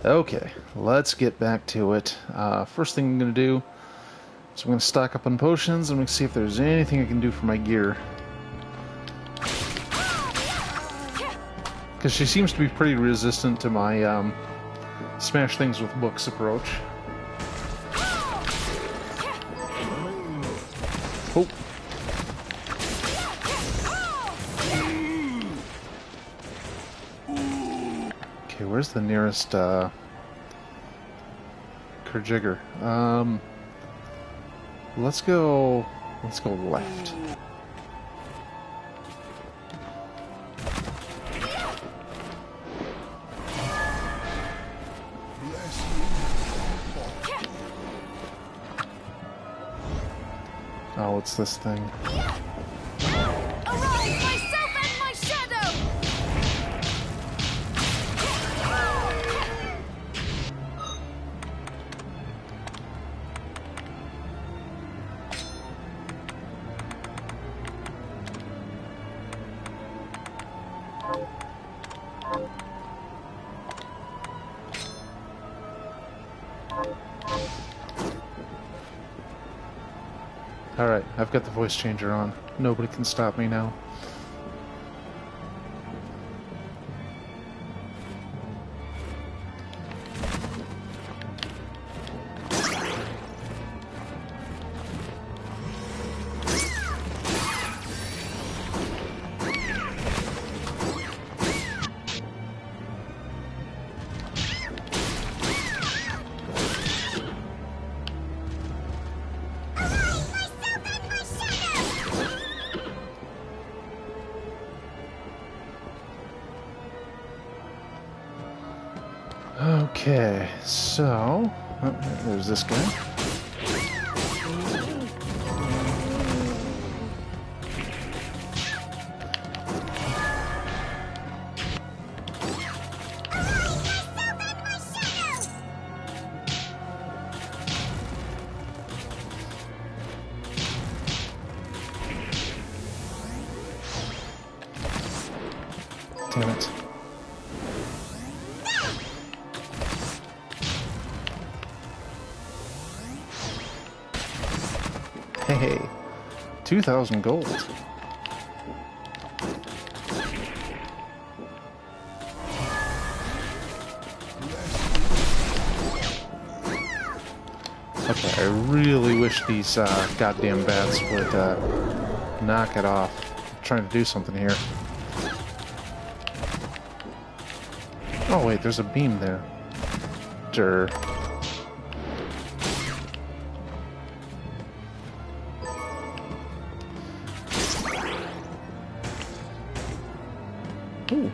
Okay, let's get back to it. First thing I'm going to do is I'm going to stock up on potions. I'm going to see if there's anything I can do for my gear. Because she seems to be pretty resistant to my smash things with books approach. Oh. Okay, where's the nearest Kurjigger? Let's go left. Oh, what's this thing? Arise, myself and my shadow! Alright, I've got the voice changer on. Nobody can stop me now. Okay, so... Oh, there's this guy. Damn it. Hey, 2,000 gold. Okay, I really wish these goddamn bats would knock it off. I'm trying to do something here. Oh wait, there's a beam there. Durr. Ooh.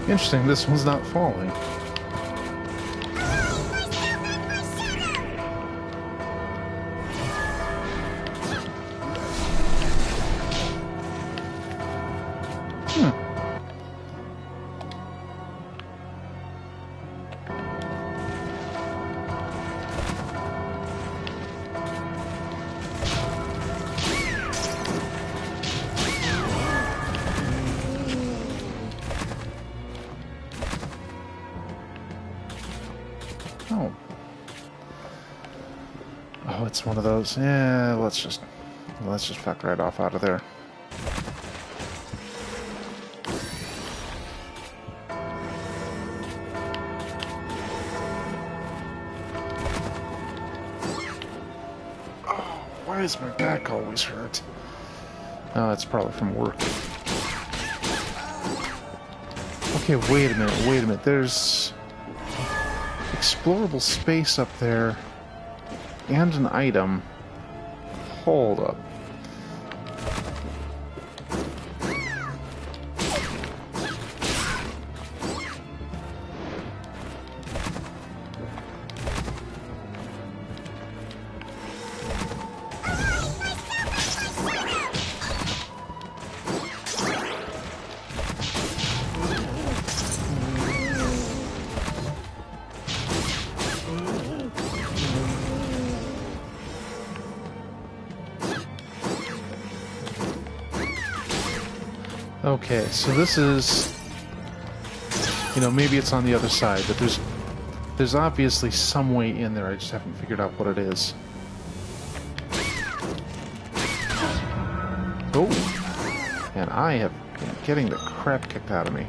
Interesting, this one's not falling. Oh. Oh, it's one of those. Yeah, let's just fuck right off out of there. Oh, why is my back always hurt? Oh, it's probably from work. Okay, wait a minute. There's explorable space up there. And an item. Hold up. Okay, so this is, you know, maybe it's on the other side, but there's obviously some way in there. I just haven't figured out what it is. Oh, and I have been getting the crap kicked out of me.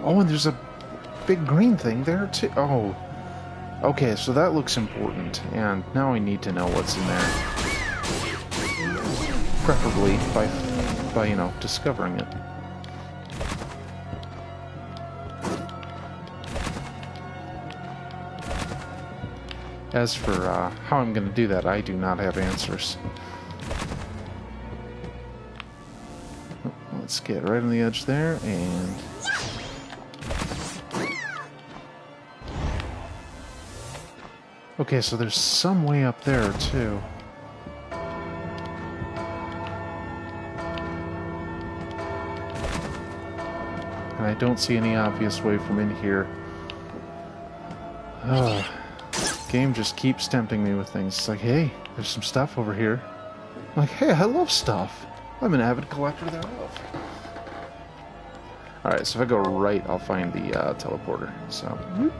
Oh, and there's a big green thing there too. Oh, okay, so that looks important, and now I need to know what's in there. Preferably by you know, discovering it. As for how I'm going to do that, I do not have answers. Let's get right on the edge there, and okay, so there's some way up there, too. And I don't see any obvious way from in here. Oh, game just keeps tempting me with things. It's like, hey, there's some stuff over here. I'm like, hey, I love stuff. I'm an avid collector thereof. Alright, so if I go right, I'll find the teleporter. So, whoop.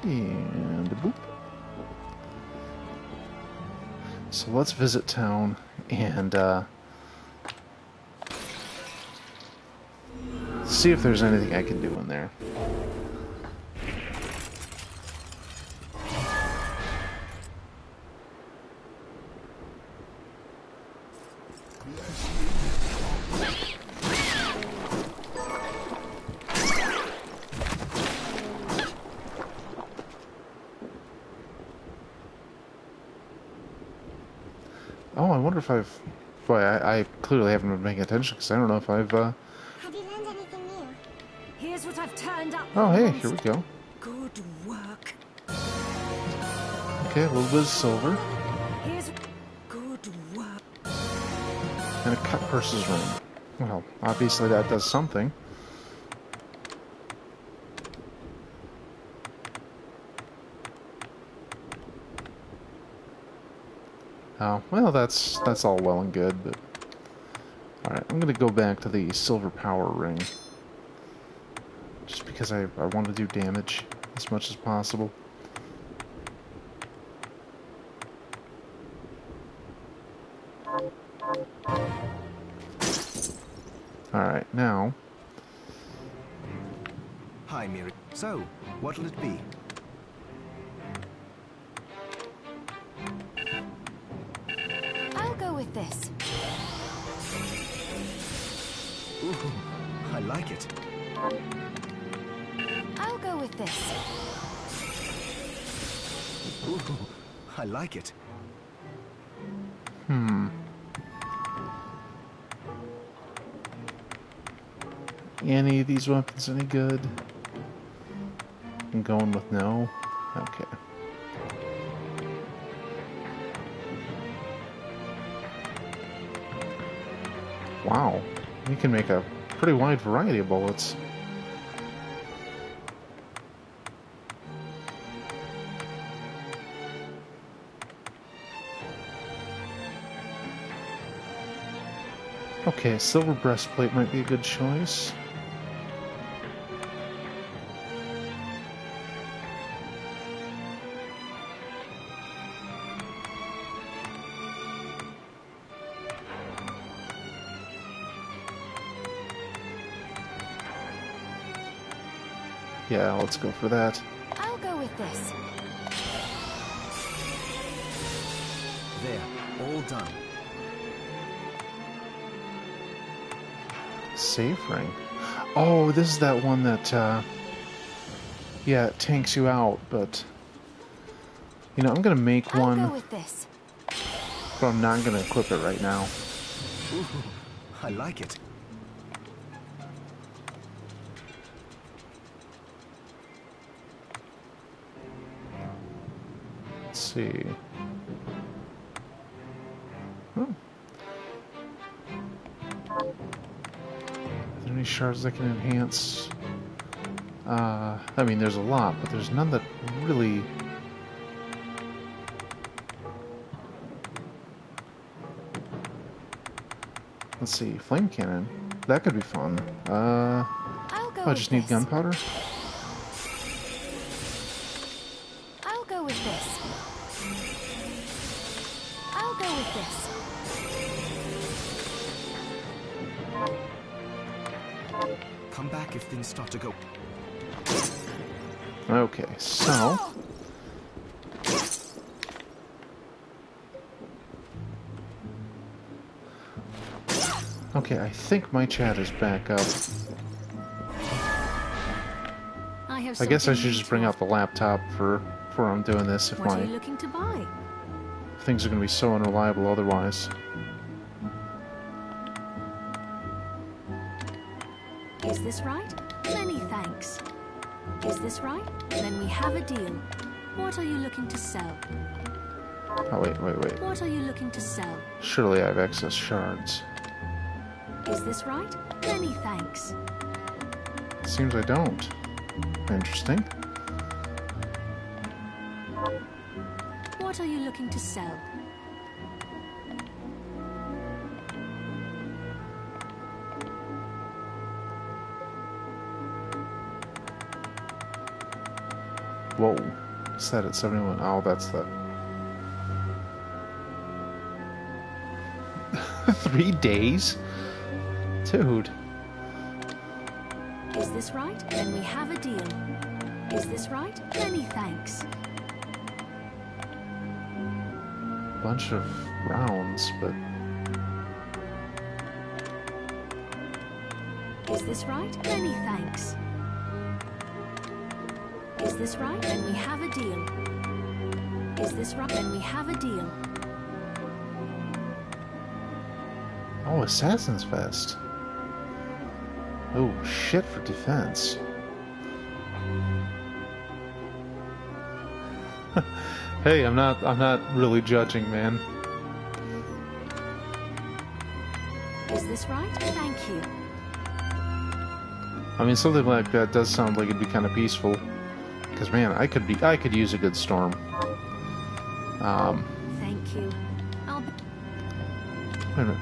And boop. So let's visit town and see if there's anything I can do in there. Oh, I wonder if I've... Boy, I clearly haven't been paying attention because I don't know if I've... Have you learned anything new? Here's what I've turned up. Oh, hey, here we go. Good work. Okay, a little bit of silver. Here's good work. And a cut purse's ring. Well, obviously that does something. Oh, well, that's all well and good, but... Alright, I'm gonna go back to the silver power ring. Just because I want to do damage as much as possible. Alright, now... Hi, Miri. So, what'll it be? I'll go with this. Ooh, I like it. I'll go with this. Ooh, I like it. Any of these weapons any good? I'm going with no. Okay. Wow. You can make a pretty wide variety of bullets. Okay, silver breastplate might be a good choice. Yeah, let's go for that. I'll go with this. There, all done. Safe ring. Oh, this is that one that, yeah, it tanks you out, but... You know, I'm gonna make I'll one, go with this. but I'm not gonna equip it right now. Ooh, I like it. Let's see. Oh. Are there any shards that can enhance? I mean, there's a lot, but there's none that really... Let's see, flame cannon. That could be fun. I'll go I with just need this. gunpowder? I'll go with this. I'll go with this. Come back if things start to go. Okay, so... Okay, I think my chat is back up. I guess I should just bring out the laptop for I'm doing this if What are my you looking to buy? things are going to be so unreliable otherwise. Is this right? Many thanks. Is this right? Then we have a deal. What are you looking to sell? Oh, wait. What are you looking to sell? Surely I have excess shards. Is this right? Many thanks. Seems I don't. Interesting. What are you looking to sell? Whoa. Is that at 71? Oh, that's the... 3 days? Dude. Is this right? Then we have a deal. Is this right? Many thanks. Bunch of rounds, but... Is this right? Many thanks. Is this right? Then we have a deal. Is this right? Then we have a deal. Oh, Assassin's Vest. Oh, shit for defense. Hey, I'm not really judging, man. Is this right? Thank you. I mean, something like that does sound like it'd be kind of peaceful. Because, man, I could use a good storm. Thank you. I'll be... Wait a minute.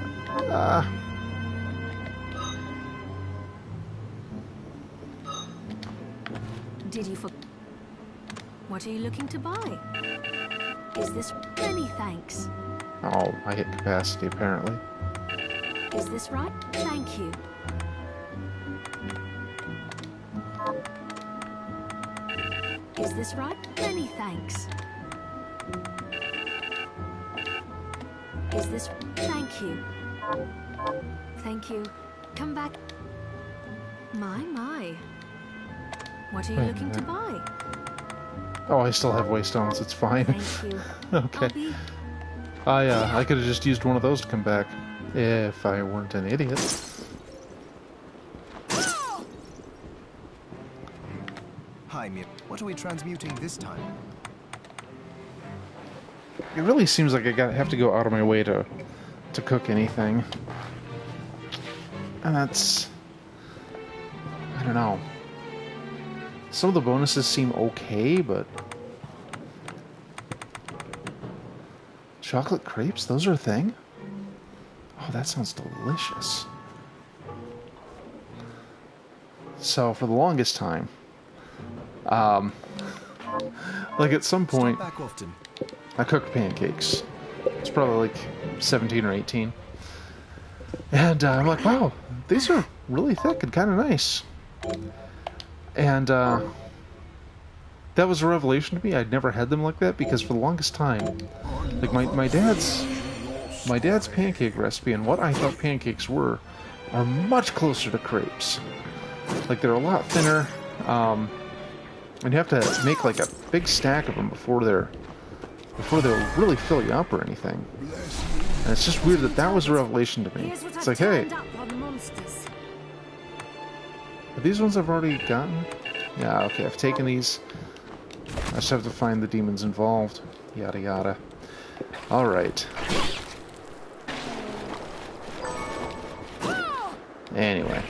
Did you for... What are you looking to buy? Is this... Many thanks. Oh, I hit capacity, apparently. Is this right? Thank you. Is this right? Many thanks. Is this... Thank you. Thank you. Come back. My. What are you Wait a looking to minute. buy? Oh, I still have waystones, it's fine. Thank you. Okay. I could have just used one of those to come back. If I weren't an idiot. Hi, Mir. What are we transmuting this time? It really seems like I have to go out of my way to cook anything. And that's... I don't know. Some of the bonuses seem okay, but... Chocolate crepes? Those are a thing? Oh, that sounds delicious. So, for the longest time... like at some point... Stop back often. I cooked pancakes. It's probably like 17 or 18. And I'm like, wow, these are really thick and kind of nice. And that was a revelation to me. I'd never had them like that because for the longest time, like my dad's pancake recipe and what I thought pancakes were are much closer to crepes. Like they're a lot thinner, and you have to make like a big stack of them before they'll really fill you up or anything. And it's just weird that was a revelation to me. It's like, hey, are these ones I've already gotten? Yeah, okay, I've taken these. I just have to find the demons involved. Yada yada. Alright. Anyway.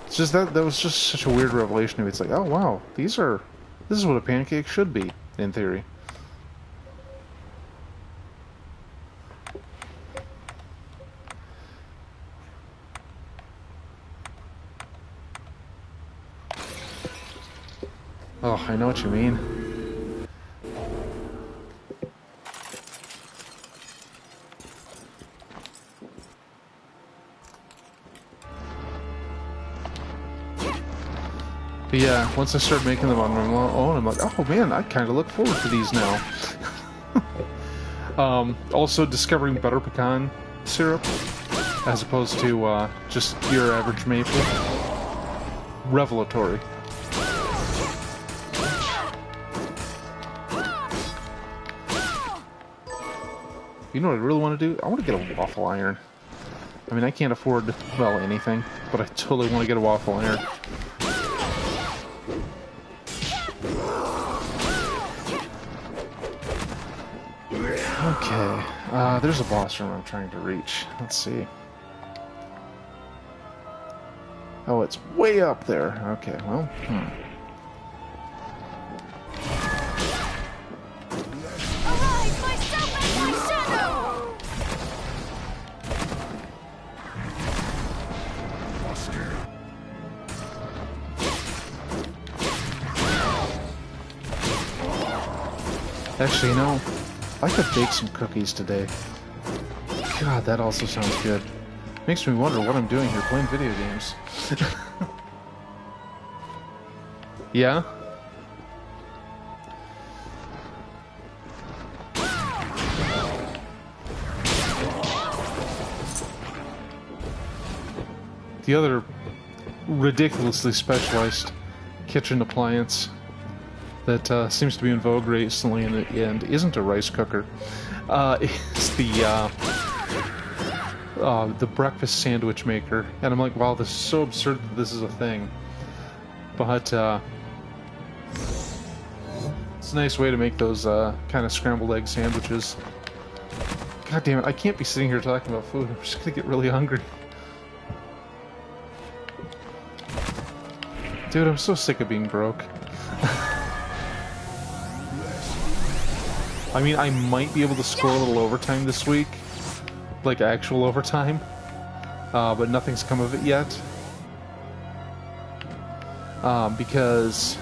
It's just that was just such a weird revelation to me. It's like, oh wow, this is what a pancake should be, in theory. Oh, I know what you mean. But yeah, once I started making them on my own, I'm like, oh man, I kind of look forward to these now. Also discovering butter pecan syrup, as opposed to just your average maple. Revelatory. You know what I really want to do? I want to get a waffle iron. I mean, I can't afford, well, anything, but I totally want to get a waffle iron. Okay, there's a boss room I'm trying to reach. Let's see. Oh, it's way up there. Okay, well, Actually, you know, I could bake some cookies today. God, that also sounds good. Makes me wonder what I'm doing here playing video games. Yeah? The other ridiculously specialized kitchen appliance that seems to be in vogue recently and isn't a rice cooker is the breakfast sandwich maker. And I'm like, wow, this is so absurd that this is a thing. But it's a nice way to make those kind of scrambled egg sandwiches. God damn it, I can't be sitting here talking about food. I'm just gonna get really hungry. Dude, I'm so sick of being broke. I mean, I might be able to score a little overtime this week. Like, actual overtime. But nothing's come of it yet. Because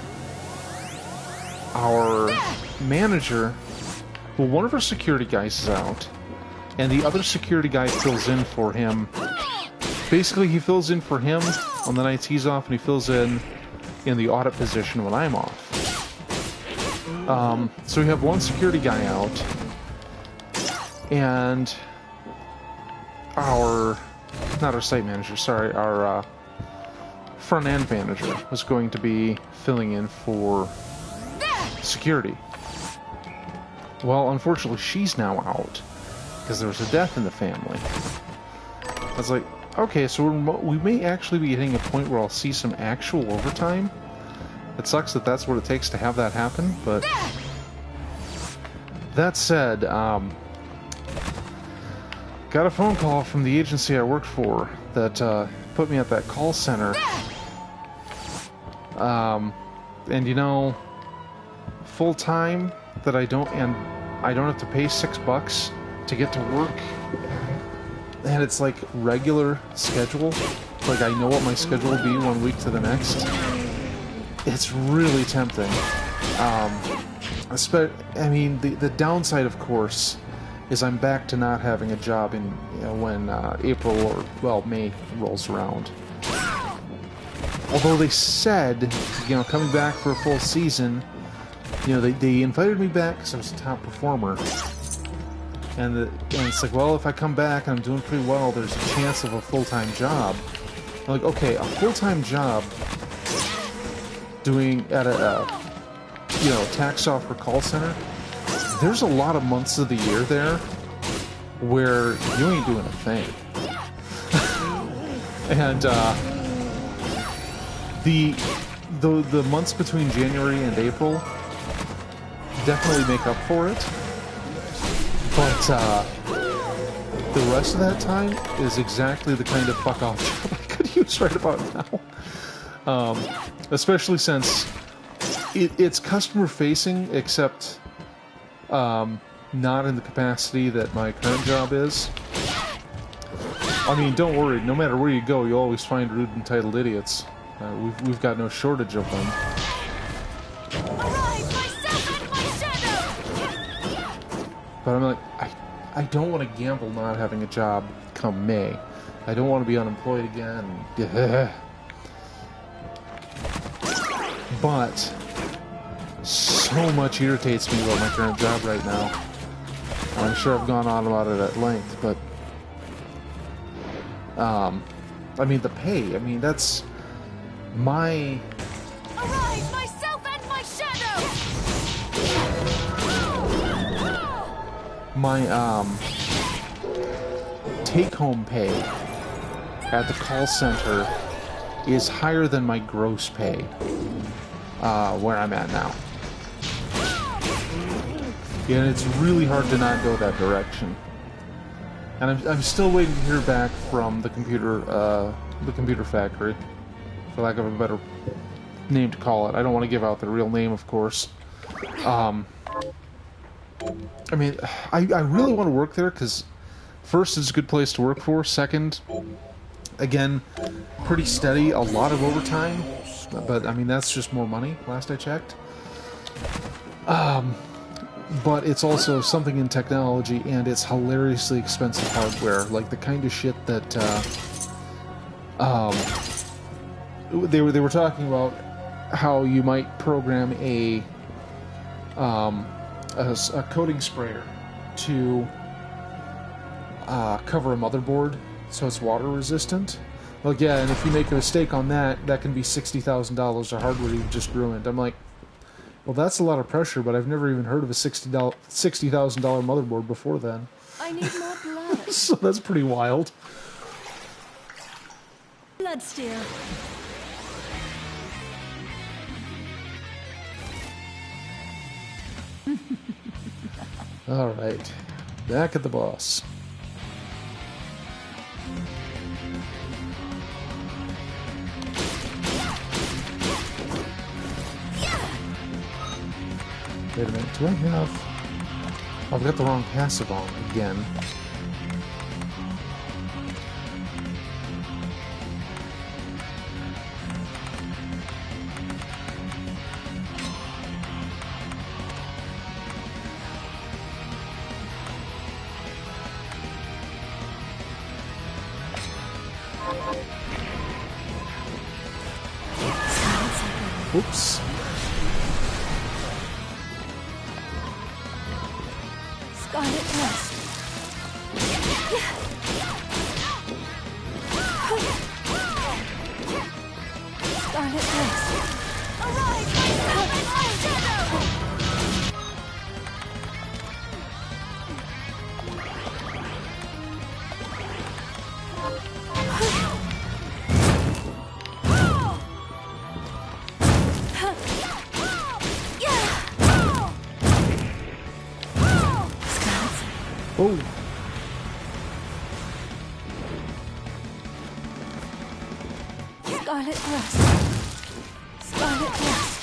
our manager... Well, one of our security guys is out. And the other security guy fills in for him. Basically, he fills in for him on the nights he's off, and he fills in the audit position when I'm off. So we have one security guy out, and not our site manager, sorry, our front-end manager was going to be filling in for security. Well, unfortunately, she's now out, because there was a death in the family. I was like, okay, so we may actually be hitting a point where I'll see some actual overtime. It sucks that that's what it takes to have that happen, but... That said, got a phone call from the agency I worked for that put me at that call center. And you know, full-time, that I don't have to pay $6 to get to work. And it's like regular schedule. Like I know what my schedule will be 1 week to the next. It's really tempting. I mean, the downside, of course, is I'm back to not having a job in when April or, well, May rolls around. although they said, you know, coming back for a full season, you know, they invited me back because I was a top performer. And it's like, well, if I come back and I'm doing pretty well, there's a chance of a full-time job. I'm like, okay, a full-time job doing at a, you know, tax software call center, there's a lot of months of the year there where you ain't doing a thing. And the months between January and April definitely make up for it. But the rest of that time is exactly the kind of fuck-off job I could use right about now. Especially since it's customer-facing, except not in the capacity that my current job is. I mean, don't worry. No matter where you go, you'll always find rude, entitled idiots. We've got no shortage of them. But I'm like, I don't want to gamble not having a job come May. I don't want to be unemployed again. But so much irritates me about my current job right now. I'm sure I've gone on about it at length, but I mean, the pay, I mean, that's my... Arise, myself and my shadow! My, take-home pay at the call center is higher than my gross pay, where I'm at now. And it's really hard to not go that direction. And I'm still waiting to hear back from the computer factory, for lack of a better name to call it. I don't want to give out the real name, of course. I mean, I really want to work there because, first, it's a good place to work for. Second, again, pretty steady, a lot of overtime. But, I mean, that's just more money, last I checked. But it's also something in technology, and it's hilariously expensive hardware. Like, the kind of shit that, they were talking about how you might program a coating sprayer to cover a motherboard so it's water resistant. Well, yeah, and if you make a mistake on that, that can be $60,000 of hardware you've just ruined. I'm like, well, that's a lot of pressure, but I've never even heard of a $60,000 motherboard before then. I need more blood. So that's pretty wild. Bloodstained. All right, back at the boss. Wait a minute, do I have... Oh, I've got the wrong passive on again. Oops. Scarlet West. Scarlet West. Arise, myself and my shadow! Oh! Scarlet West. Scarlet West.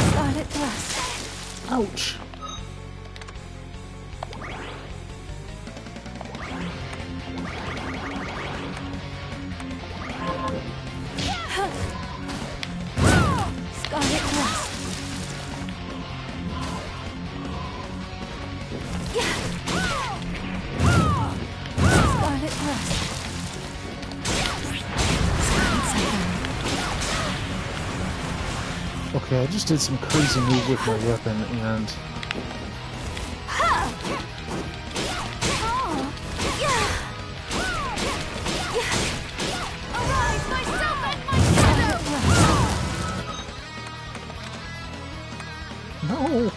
Scarlet West. Ouch! Okay, I just did some crazy move with my weapon, and... Arise, myself and my shadow! No!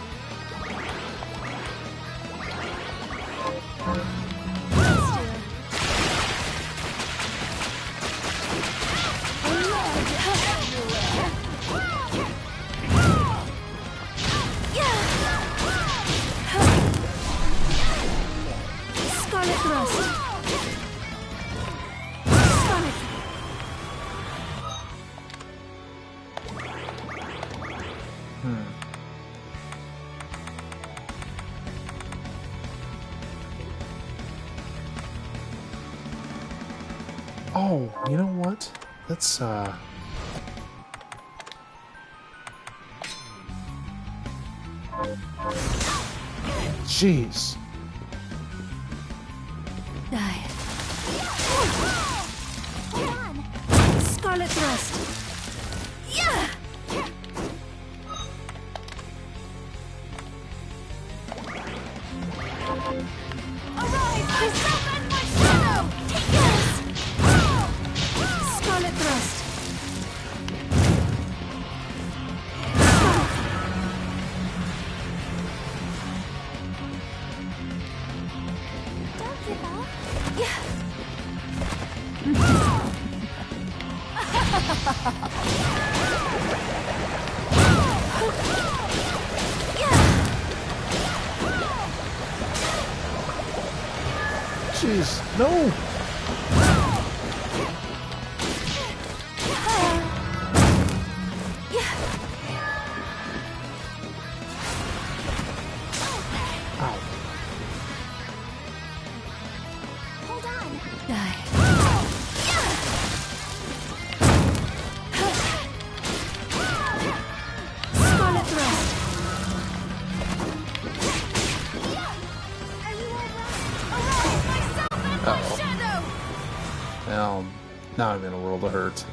Scarlet thrust. Scarlet. Oh, you know what? Let's, Jeez. Die. Scarlet thrust. Yeah! Arise, myself and my shadow! Yes! Scarlet thrust. Don't give up. Yeah. Jeez, no! Ow. Hold on. Die. Scarlet thrust. Are you alright? Arise, myself and my shadow! Now I'm in a world of hurt.